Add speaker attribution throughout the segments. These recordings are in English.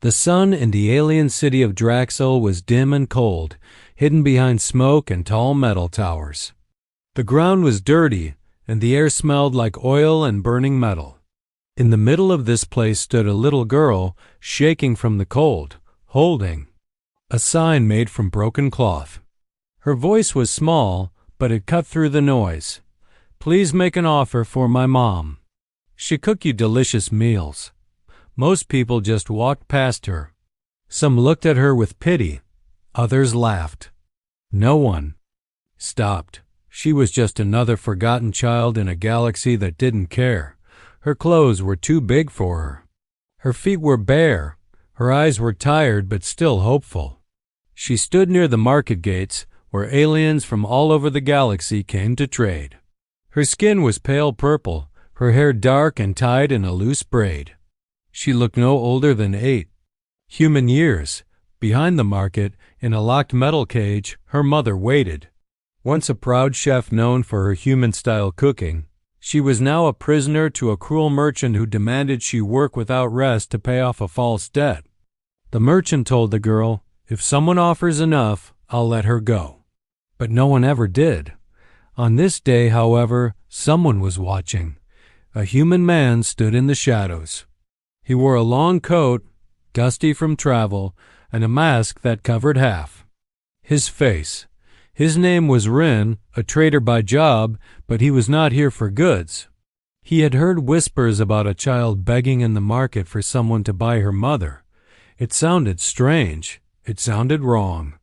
Speaker 1: The sun in the alien city of Draxel was dim and cold, hidden behind smoke and tall metal towers. The ground was dirty, and the air smelled like oil and burning metal. In the middle of this place stood a little girl, shaking from the cold, holding a sign made from broken cloth. Her voice was small, but it cut through the noise. "Please make an offer for my mom. She cook you delicious meals." Most people just walked past her. Some looked at her with pity. Others laughed. No one stopped. She was just another forgotten child in a galaxy that didn't care. Her clothes were too big for her. Her feet were bare. Her eyes were tired but still hopeful. She stood near the market gates, where aliens from all over the galaxy came to trade. Her skin was pale purple, her hair dark and tied in a loose braid. She looked no older than 8 human years. Behind the market, in a locked metal cage, her mother waited. Once a proud chef known for her human-style cooking, she was now a prisoner to a cruel merchant who demanded she work without rest to pay off a false debt. The merchant told the girl, "If someone offers enough, I'll let her go." But no one ever did. On this day, however, someone was watching. A human man stood in the shadows. He wore a long coat, dusty from travel, and a mask that covered half his face. His name was Rin, a trader by job, but he was not here for goods. He had heard whispers about a child begging in the market for someone to buy her mother. It sounded strange. It sounded wrong.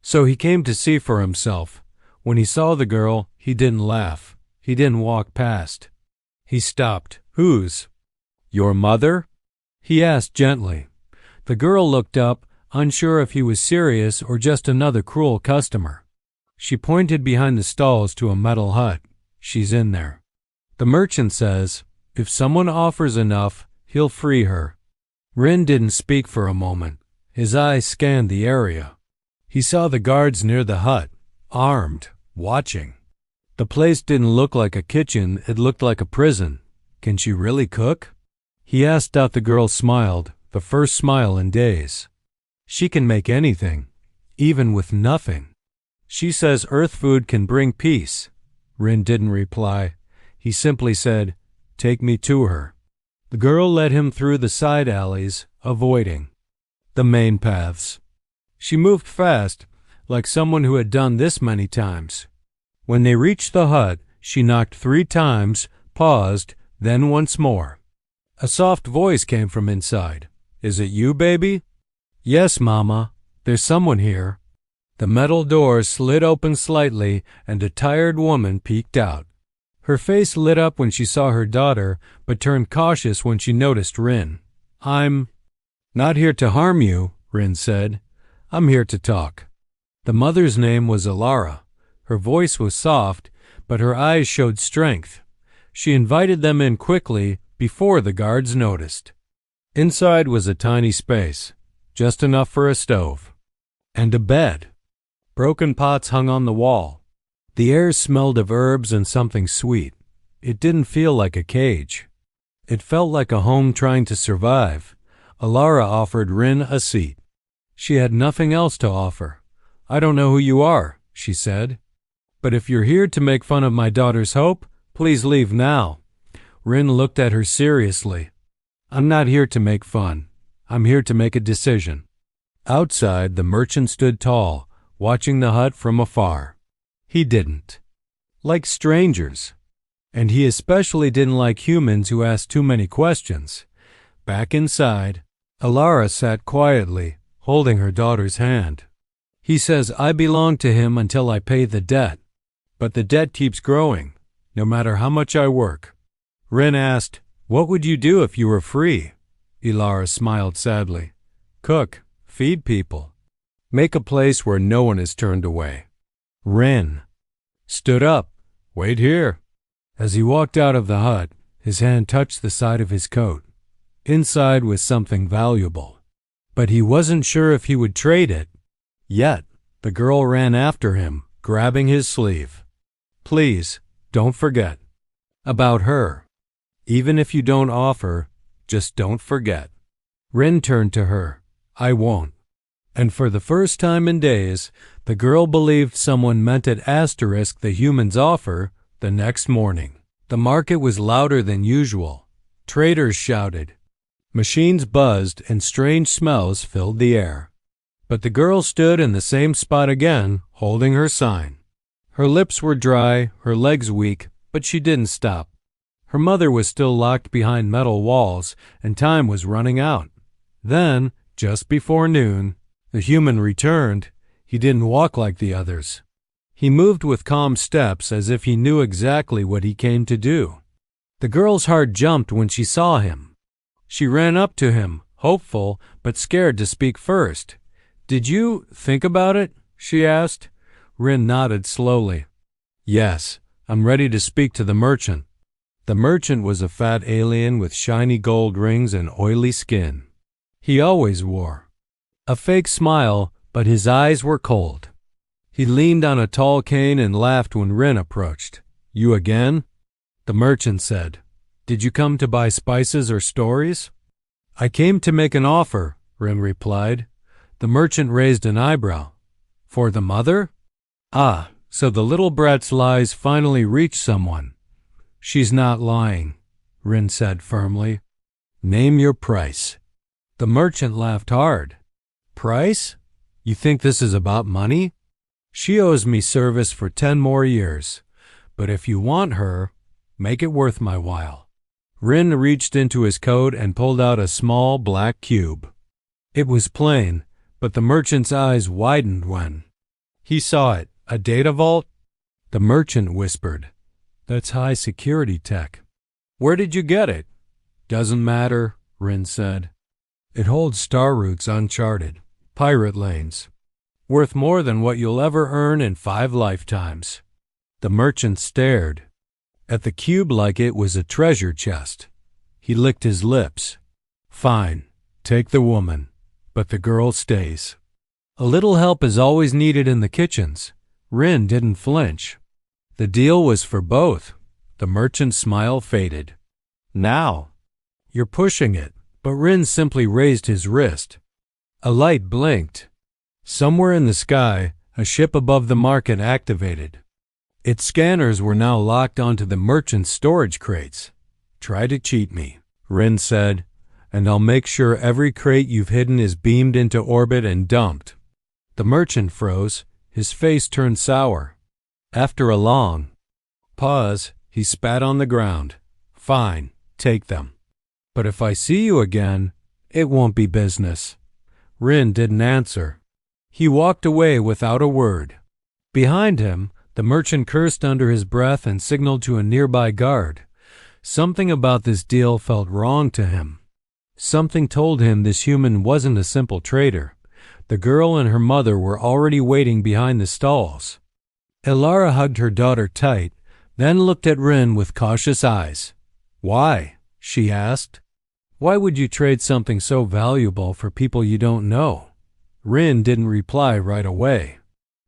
Speaker 1: So he came to see for himself. When he saw the girl, he didn't laugh. He didn't walk past. He stopped. "Whose? Your mother?" he asked gently. The girl looked up, unsure if he was serious or just another cruel customer. She pointed behind the stalls to a metal hut. "She's in there. The merchant says, if someone offers enough, he'll free her." Rin didn't speak for a moment. His eyes scanned the area. He saw the guards near the hut, armed, watching. The place didn't look like a kitchen, it looked like a prison. "Can she really cook?" he asked out. The girl smiled, the first smile in days. "She can make anything, even with nothing. She says earth food can bring peace." Rin didn't reply. He simply said, "Take me to her." The girl led him through the side alleys, avoiding the main paths. She moved fast, like someone who had done this many times. When they reached the hut, she knocked 3 times, paused, then once more. A soft voice came from inside. "Is it you, baby?" "Yes, Mama. There's someone here." The metal door slid open slightly, and a tired woman peeked out. Her face lit up when she saw her daughter, but turned cautious when she noticed Rin. "I'm not here to harm you," Rin said. "I'm here to talk." The mother's name was Alara. Her voice was soft, but her eyes showed strength. She invited them in quickly, before the guards noticed. Inside was a tiny space, just enough for a stove, and a bed. Broken pots hung on the wall. The air smelled of herbs and something sweet. It didn't feel like a cage. It felt like a home trying to survive. Alara offered Rin a seat. She had nothing else to offer. "I don't know who you are," she said. "But if you're here to make fun of my daughter's hope, please leave now." Rin looked at her seriously. "I'm not here to make fun. I'm here to make a decision." Outside, the merchant stood tall, watching the hut from afar. He didn't like strangers, and he especially didn't like humans who asked too many questions. Back inside, Alara sat quietly, holding her daughter's hand. "He says I belong to him until I pay the debt, but the debt keeps growing, no matter how much I work." Rin asked, "What would you do if you were free?" Alara smiled sadly. "Cook, feed people, make a place where no one is turned away." Rin stood up. "Wait here." As he walked out of the hut, his hand touched the side of his coat. Inside was something valuable, but he wasn't sure if he would trade it. Yet, the girl ran after him, grabbing his sleeve. "Please, don't forget about her. Even if you don't offer, just don't forget." Rin turned to her. I won't. And for the first time in days, the girl believed someone meant it asterisk the human's offer the next morning. The market was louder than usual. Traders shouted. Machines buzzed and strange smells filled the air. But the girl stood in the same spot again, holding her sign. Her lips were dry, her legs weak, but she didn't stop. Her mother was still locked behind metal walls, and time was running out. Then, just before noon, the human returned. He didn't walk like the others. He moved with calm steps as if he knew exactly what he came to do. The girl's heart jumped when she saw him. She ran up to him, hopeful but scared to speak first. Did you think about it? She asked. Rin nodded slowly. Yes, I'm ready to speak to the merchant. The merchant was a fat alien with shiny gold rings and oily skin. He always wore a fake smile, but his eyes were cold. He leaned on a tall cane and laughed when Rin approached. You again? The merchant said. Did you come to buy spices or stories? I came to make an offer, Rin replied. The merchant raised an eyebrow. For the mother? Ah, so the little brat's lies finally reached someone. She's not lying, Rin said firmly. Name your price. The merchant laughed hard. Price? You think this is about money? She owes me service for 10 more years, but if you want her, make it worth my while. Rin reached into his coat and pulled out a small black cube. It was plain, but the merchant's eyes widened when he saw it. A data vault? The merchant whispered. That's high security tech. Where did you get it? Doesn't matter, Rin said. It holds star routes uncharted, pirate lanes, worth more than what you'll ever earn in 5 lifetimes. The merchant stared at the cube like it was a treasure chest. He licked his lips. Fine, take the woman, but the girl stays. A little help is always needed in the kitchens. Rin didn't flinch. The deal was for both. The merchant's smile faded. Now, you're pushing it, but Rin simply raised his wrist. A light blinked. Somewhere in the sky, a ship above the market activated. Its scanners were now locked onto the merchant's storage crates. Try to cheat me, Rin said, and I'll make sure every crate you've hidden is beamed into orbit and dumped. The merchant froze. His face turned sour. After a long pause, he spat on the ground. Fine, take them. But if I see you again, it won't be business. Rin didn't answer. He walked away without a word. Behind him, the merchant cursed under his breath and signaled to a nearby guard. Something about this deal felt wrong to him. Something told him this human wasn't a simple trader. The girl and her mother were already waiting behind the stalls. Elara hugged her daughter tight, then looked at Rin with cautious eyes. Why? She asked. Why would you trade something so valuable for people you don't know? Rin didn't reply right away.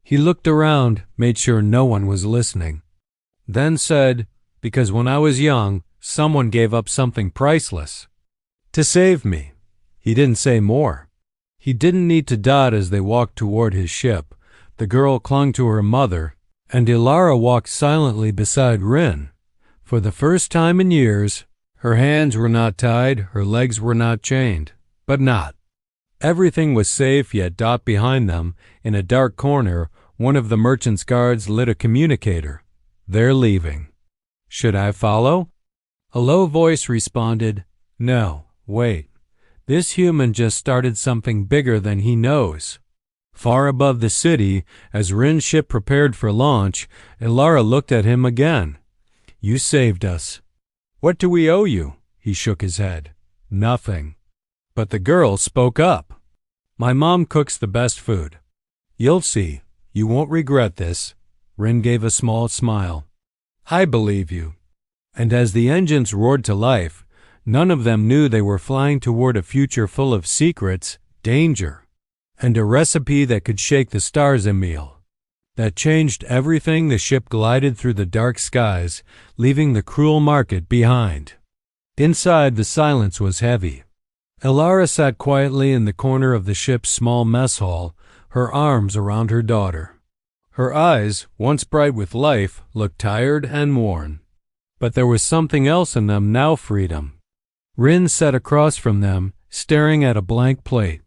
Speaker 1: He looked around, made sure no one was listening. Then said, because when I was young, someone gave up something priceless. To save me. He didn't say more. He didn't need to dot as they walked toward his ship. The girl clung to her mother, and Elara walked silently beside Rin. For the first time in years, her hands were not tied, her legs were not chained. But not. Everything was safe, yet Dot behind them, in a dark corner, one of the merchant's guards lit a communicator. They're leaving. Should I follow? A low voice responded, No, wait. This human just started something bigger than he knows. Far above the city, as Rin's ship prepared for launch, Elara looked at him again. You saved us. What do we owe you? He shook his head. Nothing. But the girl spoke up. My mom cooks the best food. You'll see. You won't regret this. Rin gave a small smile. I believe you. And as the engines roared to life, none of them knew they were flying toward a future full of secrets, danger, and a recipe that could shake the stars. A meal that changed everything. The ship glided through the dark skies, leaving the cruel market behind. Inside, the silence was heavy. Elara sat quietly in the corner of the ship's small mess hall, her arms around her daughter. Her eyes, once bright with life, looked tired and worn. But there was something else in them now, freedom. Rin sat across from them, staring at a blank plate.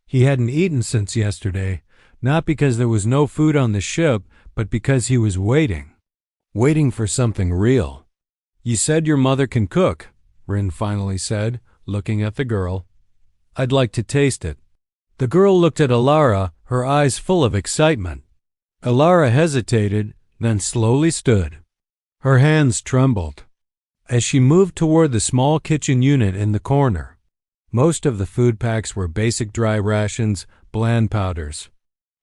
Speaker 1: He hadn't eaten since yesterday, not because there was no food on the ship, but because he was waiting for something real. "You said your mother can cook," Rin finally said, looking at the girl. "I'd like to taste it." The girl looked at Elara, her eyes full of excitement. Elara hesitated, then slowly stood. Her hands trembled. As she moved toward the small kitchen unit in the corner, most of the food packs were basic dry rations, bland powders.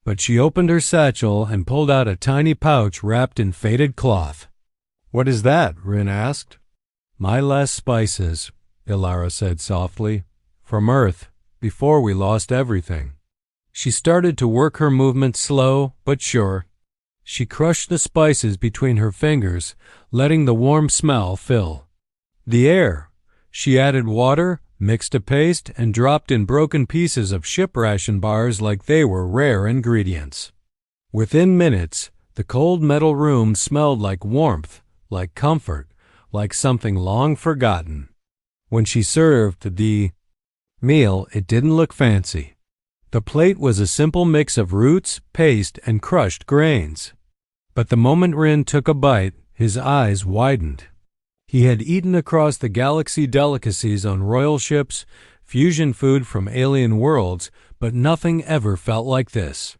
Speaker 1: But she opened her satchel and pulled out a tiny pouch wrapped in faded cloth. "What is that?" Rin asked. "My last spices," Elara said softly. "From Earth, before we lost everything." She started to work her movement slow but sure. She crushed the spices between her fingers, letting the warm smell fill the air. She added water, mixed a paste, and dropped in broken pieces of ship ration bars like they were rare ingredients. Within minutes, the cold metal room smelled like warmth, like comfort, like something long forgotten. When she served the meal, it didn't look fancy. The plate was a simple mix of roots, paste, and crushed grains. But the moment Rin took a bite, his eyes widened. He had eaten across the galaxy delicacies on royal ships, fusion food from alien worlds, but nothing ever felt like this.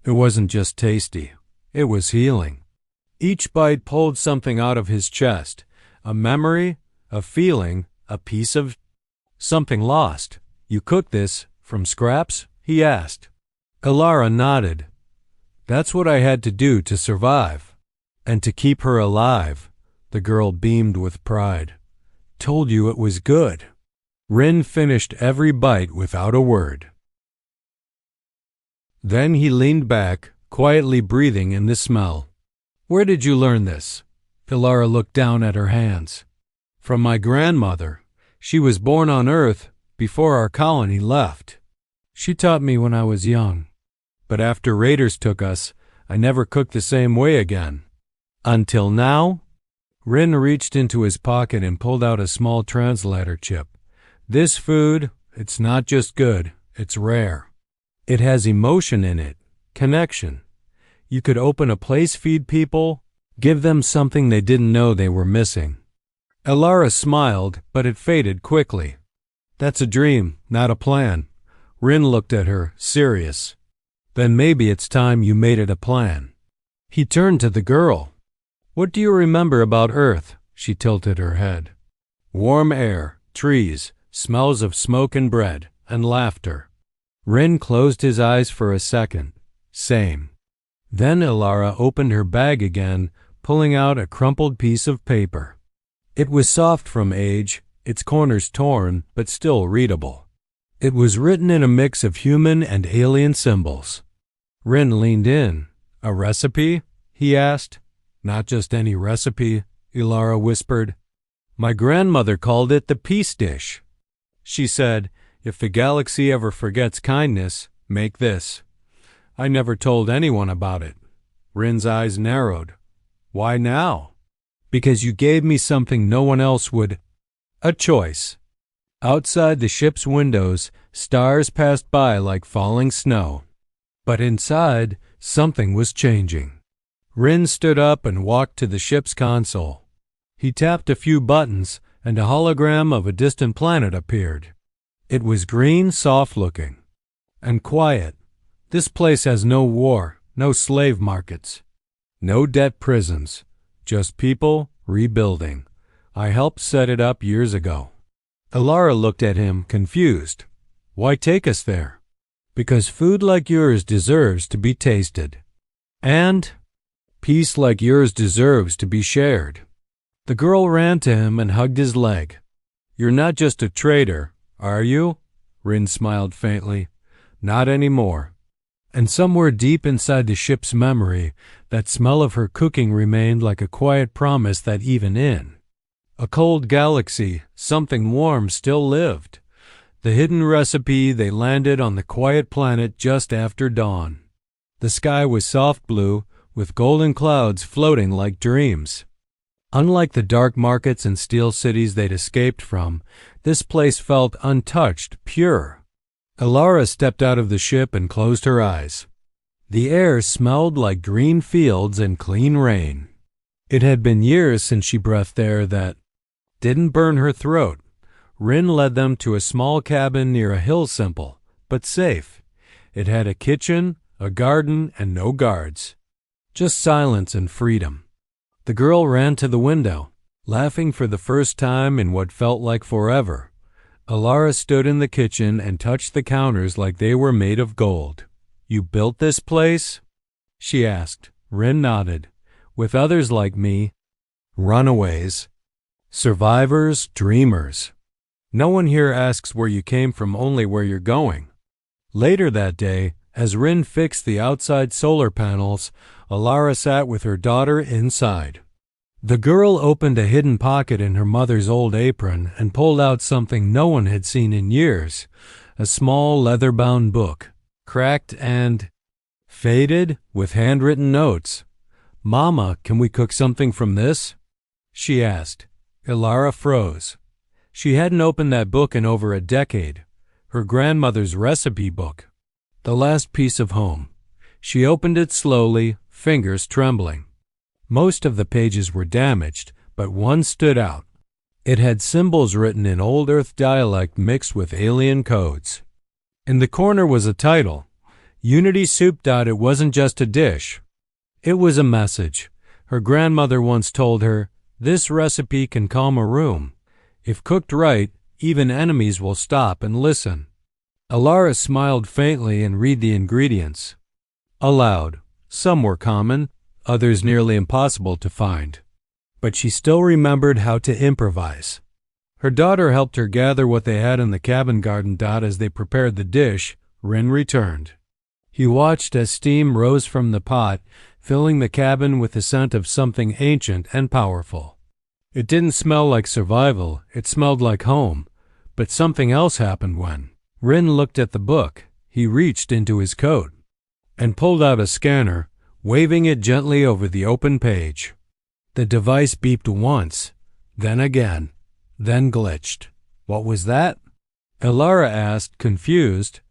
Speaker 1: It wasn't just tasty. It was healing. Each bite pulled something out of his chest, a memory, a feeling, a piece of something lost. "You cooked this from scraps?" he asked. Elara nodded. "That's what I had to do to survive. And to keep her alive." The girl beamed with pride. "Told you it was good." Rin finished every bite without a word. Then he leaned back, quietly breathing in the smell. "Where did you learn this?" Elara looked down at her hands. "From my grandmother. She was born on Earth before our colony left. She taught me when I was young. But after raiders took us, I never cooked the same way again. Until now." Rin reached into his pocket and pulled out a small translator chip. "This food, it's not just good, it's rare. It has emotion in it, connection. You could open a place, feed people, give them something they didn't know they were missing." Elara smiled, but it faded quickly. "That's a dream, not a plan." Rin looked at her, serious. "Then maybe it's time you made it a plan." He turned to the girl. "What do you remember about Earth?" She tilted her head. "Warm air, trees, smells of smoke and bread, and laughter." Rin closed his eyes for a second. Same. Then Elara opened her bag again, pulling out a crumpled piece of paper. It was soft from age, its corners torn, but still readable. It was written in a mix of human and alien symbols. Rin leaned in. "A recipe?" he asked. "Not just any recipe," Elara whispered. "My grandmother called it the peace dish. She said, if the galaxy ever forgets kindness, make this." I never told anyone about it. Rin's eyes narrowed. "Why now?" "Because you gave me something no one else would." A choice. Outside the ship's windows, stars passed by like falling snow. But inside, something was changing. Rin stood up and walked to the ship's console. He tapped a few buttons, and a hologram of a distant planet appeared. It was green, soft-looking, and quiet. "This place has no war, no slave markets, no debt prisons, just people rebuilding. I helped set it up years ago." Elara looked at him, confused. "Why take us there?" "Because food like yours deserves to be tasted. And peace like yours deserves to be shared." The girl ran to him and hugged his leg. "You're not just a trader, are you?" Rin smiled faintly. "Not anymore." And somewhere deep inside the ship's memory, that smell of her cooking remained like a quiet promise that even in a cold galaxy, something warm still lived. The hidden recipe. They landed on the quiet planet just after dawn. The sky was soft blue, with golden clouds floating like dreams. Unlike the dark markets and steel cities they'd escaped from, this place felt untouched, pure. Alara stepped out of the ship and closed her eyes. The air smelled like green fields and clean rain. It had been years since she breathed air that didn't burn her throat. Rin led them to a small cabin near a hill, simple, but safe. It had a kitchen, a garden, and no guards. Just silence and freedom. The girl ran to the window, laughing for the first time in what felt like forever. Alara stood in the kitchen and touched the counters like they were made of gold. "You built this place?" she asked. Rin nodded. "With others like me, runaways, survivors, dreamers. No one here asks where you came from, only where you're going." Later that day, as Rin fixed the outside solar panels, Alara sat with her daughter inside. The girl opened a hidden pocket in her mother's old apron and pulled out something no one had seen in years, a small leather-bound book, cracked and faded, with handwritten notes. "Mama, can we cook something from this?" she asked. Alara froze. She hadn't opened that book in over a decade, her grandmother's recipe book, the last piece of home. She opened it slowly, fingers trembling. Most of the pages were damaged, but one stood out. It had symbols written in Old Earth dialect mixed with alien codes. In the corner was a title, Unity Soup. It wasn't just a dish. It was a message. Her grandmother once told her, "This recipe can calm a room. If cooked right, even enemies will stop and listen." Alara smiled faintly and read the ingredients. Aloud. Some were common, others nearly impossible to find. But she still remembered how to improvise. Her daughter helped her gather what they had in the cabin garden. As they prepared the dish, Rin returned. He watched as steam rose from the pot, filling the cabin with the scent of something ancient and powerful. It didn't smell like survival, it smelled like home. But something else happened when Rin looked at the book. He reached into his coat and pulled out a scanner, waving it gently over the open page. The device beeped once, then again, then glitched. "What was that?" Alara asked, confused.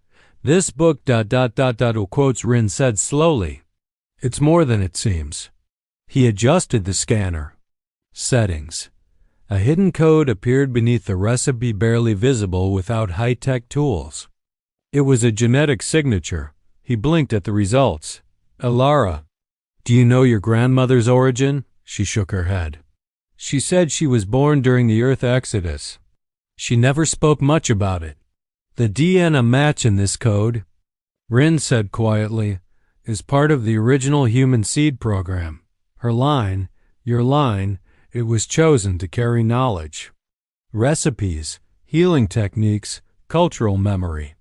Speaker 1: "This book ... quotes Rin said slowly. "It's more than it seems." He adjusted the scanner. Settings. A hidden code appeared beneath the recipe, barely visible without high-tech tools. It was a genetic signature. He blinked at the results. "Alara, do you know your grandmother's origin?" She shook her head. "She said she was born during the Earth Exodus. She never spoke much about it. The DNA match in this code," Rin said quietly, "is part of the original human seed program. Her line, your line, it was chosen to carry knowledge. Recipes, healing techniques, cultural memory.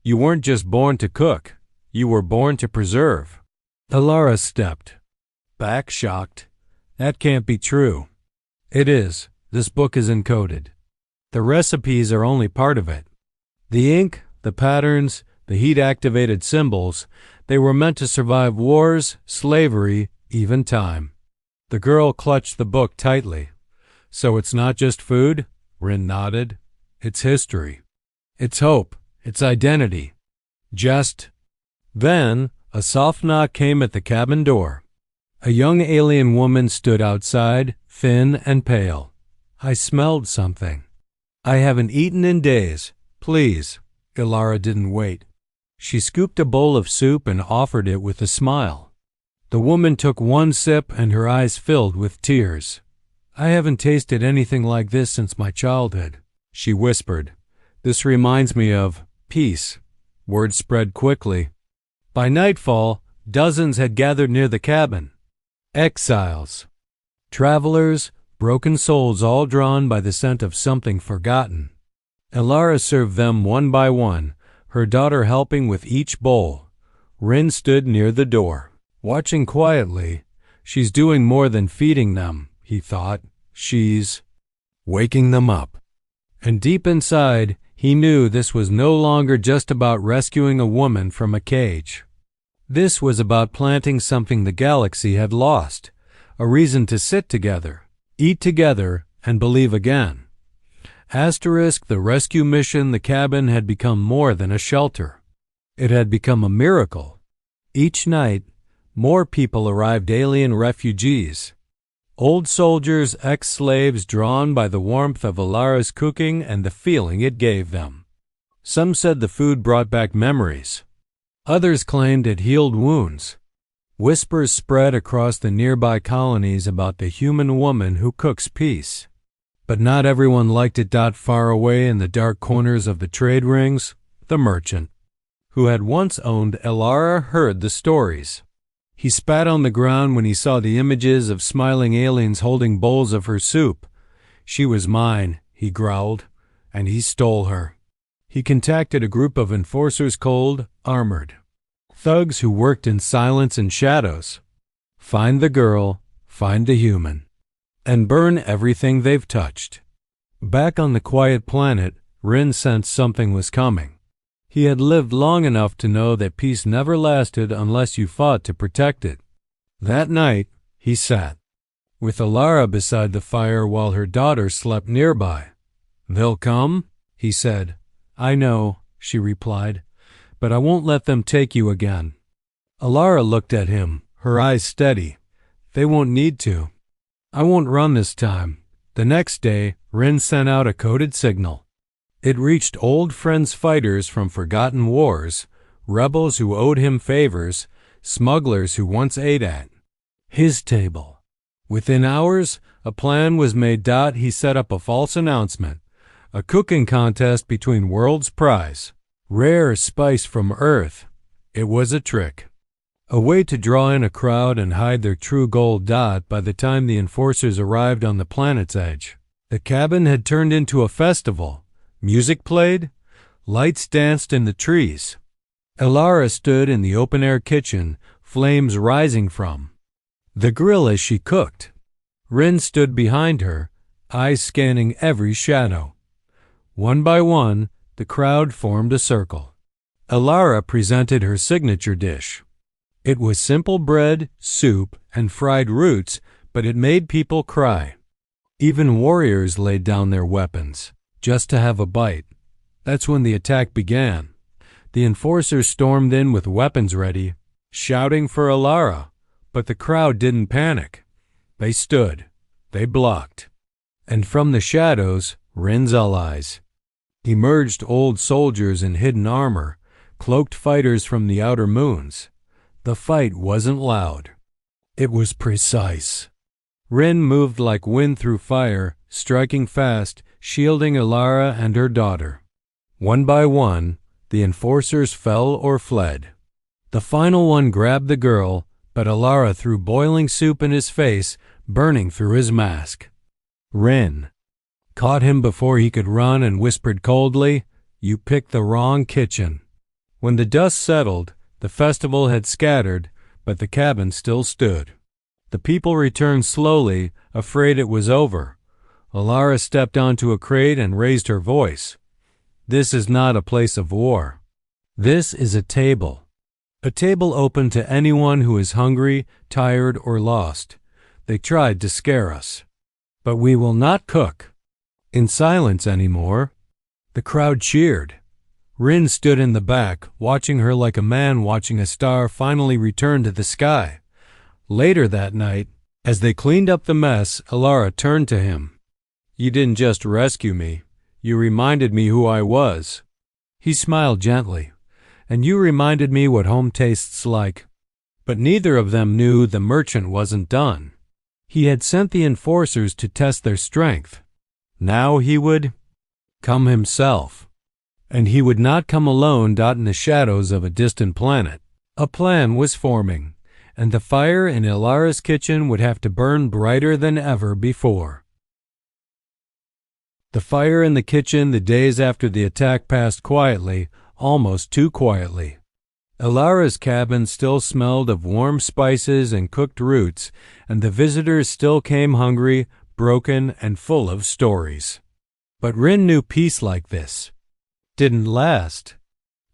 Speaker 1: You weren't just born to cook. You were born to preserve." Alara stepped back, shocked. "That can't be true." "It is. This book is encoded. The recipes are only part of it. The ink, the patterns, the heat-activated symbols, they were meant to survive wars, slavery, even time." The girl clutched the book tightly. "So it's not just food?" Rin nodded. "It's history. It's hope. It's identity. Just..." Then, a soft knock came at the cabin door. A young alien woman stood outside, thin and pale. "I smelled something. I haven't eaten in days. Please." Alara didn't wait. She scooped a bowl of soup and offered it with a smile. The woman took one sip and her eyes filled with tears. "I haven't tasted anything like this since my childhood," she whispered. "This reminds me of peace." Word spread quickly. By nightfall, dozens had gathered near the cabin. Exiles, travelers, broken souls, all drawn by the scent of something forgotten. Alara served them one by one, her daughter helping with each bowl. Rin stood near the door, watching quietly. She's doing more than feeding them, he thought. She's waking them up. And deep inside, He knew this was no longer just about rescuing a woman from a cage. This was about planting something the galaxy had lost, a reason to sit together, eat together, and believe again. Asterisk the rescue mission, the cabin had become more than a shelter. It had become a miracle. Each night, more people arrived, alien refugees. Old soldiers, ex-slaves drawn by the warmth of Alara's cooking and the feeling it gave them. Some said the food brought back memories. Others claimed it healed wounds. Whispers spread across the nearby colonies about the human woman who cooks peace. But not everyone liked it. Far away in the dark corners of the trade rings, the merchant, who had once owned Alara, heard the stories. He spat on the ground when he saw the images of smiling aliens holding bowls of her soup. She was mine, he growled, and he stole her. He contacted a group of enforcers, cold, armored thugs who worked in silence and shadows. Find the girl, find the human, and burn everything they've touched. Back on the quiet planet, Rin sensed something was coming. He had lived long enough to know that peace never lasted unless you fought to protect it. That night, he sat with Alara beside the fire while her daughter slept nearby. "They'll come," he said. "I know," she replied, "but I won't let them take you again." Alara looked at him, her eyes steady. "They won't need to. I won't run this time." The next day, Rin sent out a coded signal. It reached old friends, fighters from forgotten wars, rebels who owed him favors, smugglers who once ate at his table. Within hours, a plan was made. He set up a false announcement, a cooking contest between world's prize, rare spice from Earth. It was a trick, a way to draw in a crowd and hide their true goal. By the time the enforcers arrived on the planet's edge, the cabin had turned into a festival. Music played, lights danced in the trees. Alara stood in the open-air kitchen, flames rising from the grill as she cooked. Rin stood behind her, eyes scanning every shadow. One by one, the crowd formed a circle. Alara presented her signature dish. It was simple bread, soup, and fried roots, but it made people cry. Even warriors laid down their weapons just to have a bite. That's when the attack began. The enforcers stormed in with weapons ready, shouting for Alara, but the crowd didn't panic. They stood, they blocked. And from the shadows, Rin's allies emerged, old soldiers in hidden armor, cloaked fighters from the outer moons. The fight wasn't loud. It was precise. Rin moved like wind through fire, striking fast, shielding Alara and her daughter. One by one, the enforcers fell or fled. The final one grabbed the girl, but Alara threw boiling soup in his face, burning through his mask. Rin caught him before he could run and whispered coldly, "You picked the wrong kitchen." When the dust settled, the festival had scattered, but the cabin still stood. The people returned slowly, afraid it was over. Alara stepped onto a crate and raised her voice. "This is not a place of war. This is a table. A table open to anyone who is hungry, tired, or lost. They tried to scare us. But we will not cook in silence anymore." The crowd cheered. Rin stood in the back, watching her like a man watching a star finally return to the sky. Later that night, as they cleaned up the mess, Alara turned to him. "You didn't just rescue me. You reminded me who I was." He smiled gently. "And you reminded me what home tastes like." But neither of them knew the merchant wasn't done. He had sent the enforcers to test their strength. Now he would come himself. And he would not come alone. In the shadows of a distant planet, a plan was forming, and the fire in Alara's kitchen would have to burn brighter than ever before. The fire in the kitchen the days after the attack passed quietly, almost too quietly. Alara's cabin still smelled of warm spices and cooked roots, and the visitors still came hungry, broken, and full of stories. But Rin knew peace like this didn't last.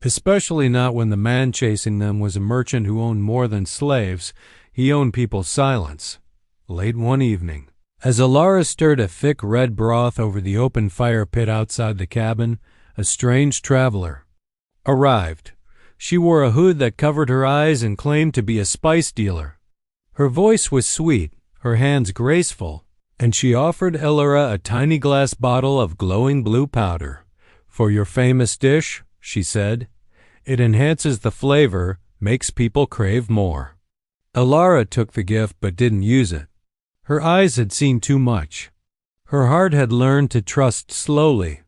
Speaker 1: Especially not when the man chasing them was a merchant who owned more than slaves. He owned people's silence. Late one evening, as Alara stirred a thick red broth over the open fire pit outside the cabin, a strange traveler arrived. She wore a hood that covered her eyes and claimed to be a spice dealer. Her voice was sweet, her hands graceful, and she offered Alara a tiny glass bottle of glowing blue powder. "For your famous dish," she said. "It enhances the flavor, makes people crave more." Alara took the gift but didn't use it. Her eyes had seen too much. Her heart had learned to trust slowly.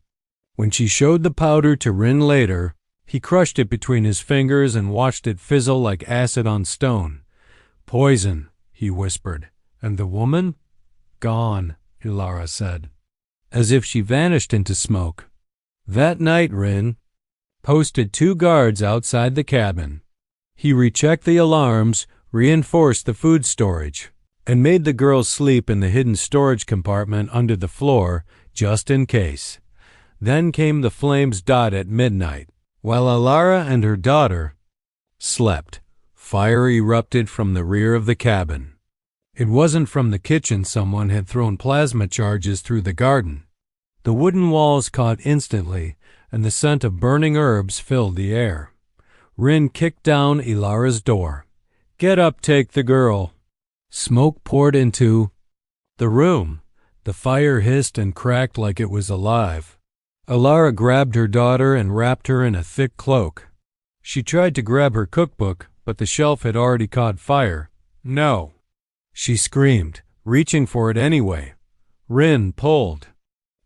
Speaker 1: When she showed the powder to Rin later, he crushed it between his fingers and watched it fizzle like acid on stone. "Poison," he whispered. "And the woman?" "Gone," Alara said, as if she vanished into smoke. That night Rin posted 2 guards outside the cabin. He rechecked the alarms, reinforced the food storage, and made the girls sleep in the hidden storage compartment under the floor, just in case. Then came the flame's dot at midnight. While Alara and her daughter slept, fire erupted from the rear of the cabin. It wasn't from the kitchen. Someone had thrown plasma charges through the garden. The wooden walls caught instantly, and the scent of burning herbs filled the air. Rin kicked down Alara's door. "Get up, take the girl." Smoke poured into the room. The fire hissed and cracked like it was alive. Alara grabbed her daughter and wrapped her in a thick cloak. She tried to grab her cookbook, but the shelf had already caught fire. "No!" she screamed, reaching for it anyway. Rin pulled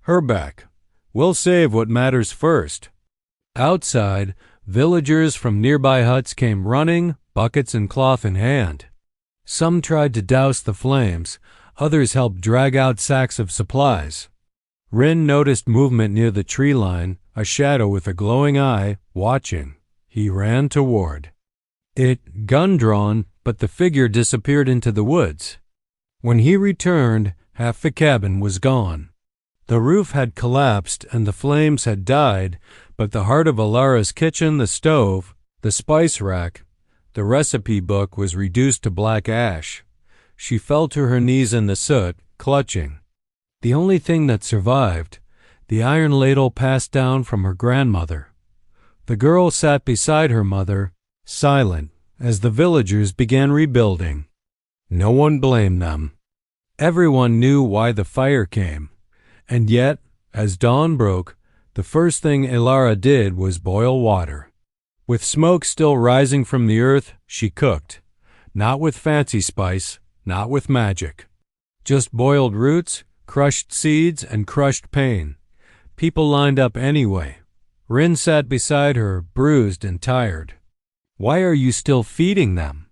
Speaker 1: her back. "We'll save what matters first." Outside, villagers from nearby huts came running, buckets and cloth in hand. Some tried to douse the flames, others helped drag out sacks of supplies. Rin noticed movement near the tree line, a shadow with a glowing eye, watching. He ran toward it, gun drawn, but the figure disappeared into the woods. When he returned, half the cabin was gone. The roof had collapsed and the flames had died, but the heart of Alara's kitchen, the stove, the spice rack, the recipe book was reduced to black ash. She fell to her knees in the soot, clutching. The only thing that survived, the iron ladle passed down from her grandmother. The girl sat beside her mother, silent, as the villagers began rebuilding. No one blamed them. Everyone knew why the fire came. And yet, as dawn broke, the first thing Alara did was boil water. With smoke still rising from the earth, she cooked. Not with fancy spice, not with magic. Just boiled roots, crushed seeds, and crushed pain. People lined up anyway. Rin sat beside her, bruised and tired. "Why are you still feeding them?"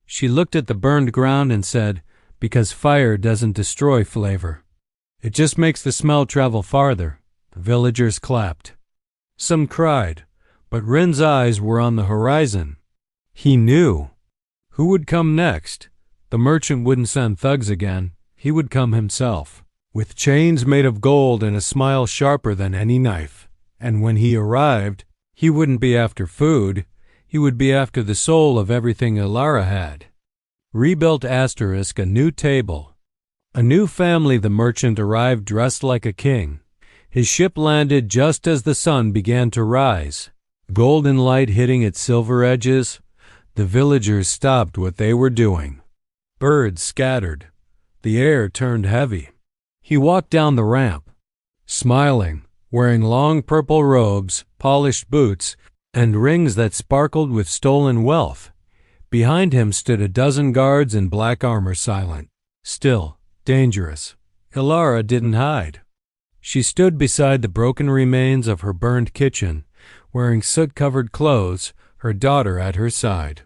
Speaker 1: She looked at the burned ground and said, "Because fire doesn't destroy flavor. It just makes the smell travel farther." The villagers clapped. Some cried, but Rin's eyes were on the horizon. He knew. Who would come next? The merchant wouldn't send thugs again. He would come himself, with chains made of gold and a smile sharper than any knife. And when he arrived, he wouldn't be after food. He would be after the soul of everything Alara had. Rebuilt asterisk, a new table. A new family. The merchant arrived dressed like a king. His ship landed just as the sun began to rise, golden light hitting its silver edges. The villagers stopped what they were doing. Birds scattered. The air turned heavy. He walked down the ramp, smiling, wearing long purple robes, polished boots, and rings that sparkled with stolen wealth. Behind him stood a dozen guards in black armor, silent, still, dangerous. Alara didn't hide. She stood beside the broken remains of her burned kitchen, wearing soot-covered clothes, her daughter at her side.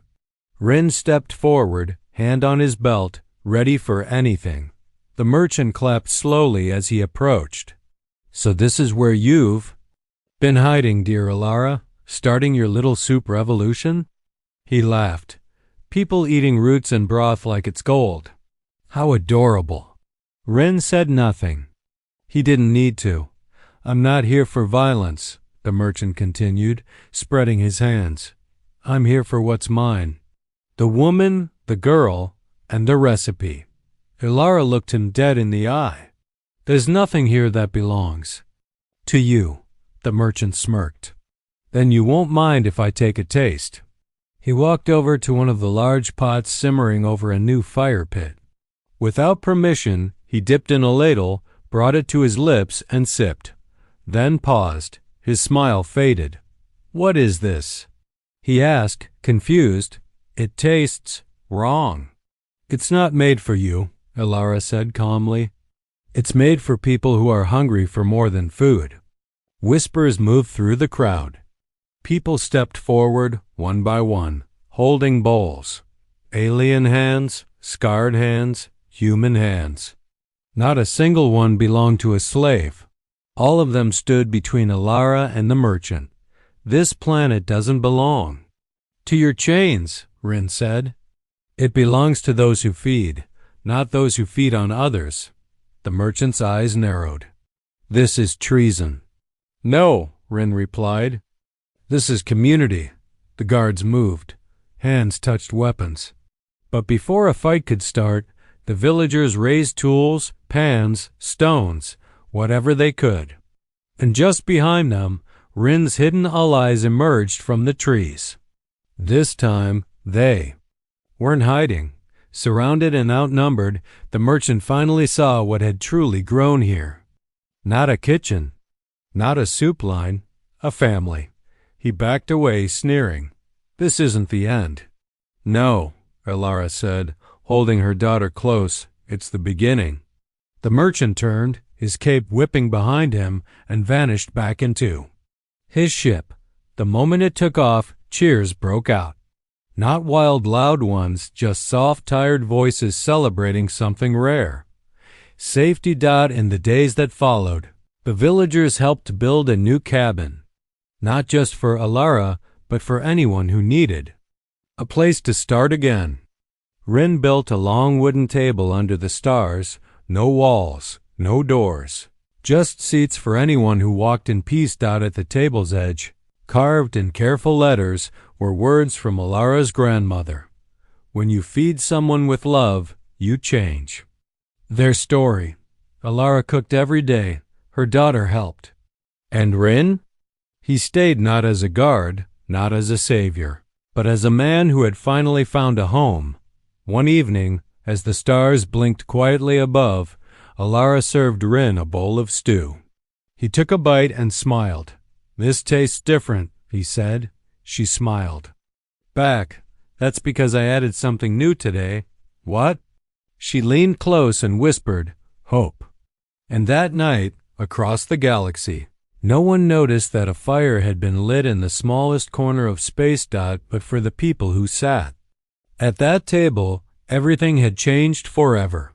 Speaker 1: Rin stepped forward, hand on his belt, ready for anything. The merchant clapped slowly as he approached. "So this is where you've been hiding, dear Alara, starting your little soup revolution?" He laughed. "People eating roots and broth like it's gold. How adorable." Rin said nothing. He didn't need to. "I'm not here for violence. the merchant continued, spreading his hands. "I'm here for what's mine. The woman, the girl, and the recipe." Ilara looked him dead in the eye. "There's nothing here that belongs to you," the merchant smirked. "Then you won't mind if I take a taste." He walked over to one of the large pots simmering over a new fire pit. Without permission, he dipped in a ladle, brought it to his lips, and sipped. Then paused. His smile faded. "What is this?" he asked, confused. "It tastes wrong." "It's not made for you," Ilara said calmly. "It's made for people who are hungry for more than food." Whispers moved through the crowd. People stepped forward, one by one, holding bowls. Alien hands, scarred hands, human hands. Not a single one belonged to a slave. All of them stood between Ilara and the merchant. "This planet doesn't belong to your chains," Rin said. "It belongs to those who feed, not those who feed on others." The merchant's eyes narrowed. "This is treason." "No," Rin replied. "This is community." The guards moved. Hands touched weapons. But before a fight could start, the villagers raised tools, pans, stones, whatever they could. And just behind them, Rin's hidden allies emerged from the trees. This time, they weren't hiding. Surrounded and outnumbered, the merchant finally saw what had truly grown here. Not a kitchen, not a soup line, a family. He backed away, sneering. "This isn't the end." "No," Ilara said, holding her daughter close. "It's the beginning." The merchant turned, his cape whipping behind him, and vanished back into his ship. The moment it took off, cheers broke out. Not wild, loud ones, just soft, tired voices celebrating something rare. Safety. In the days that followed, the villagers helped build a new cabin. Not just for Ilara, but for anyone who needed a place to start again. Rin built a long wooden table under the stars, no walls, no doors, just seats for anyone who walked in peace. At the table's edge, carved in careful letters, were words from Ilara's grandmother. "When you feed someone with love, you change." Their story. Ilara cooked every day. Her daughter helped. And Rin? He stayed not as a guard, not as a savior, but as a man who had finally found a home. One evening, as the stars blinked quietly above, Ilara served Rin a bowl of stew. He took a bite and smiled. "This tastes different," he said. She smiled back. "That's because I added something new today." "What?" She leaned close and whispered, "Hope." And that night, across the galaxy, no one noticed that a fire had been lit in the smallest corner of space. But for the people who sat at that table, everything had changed forever.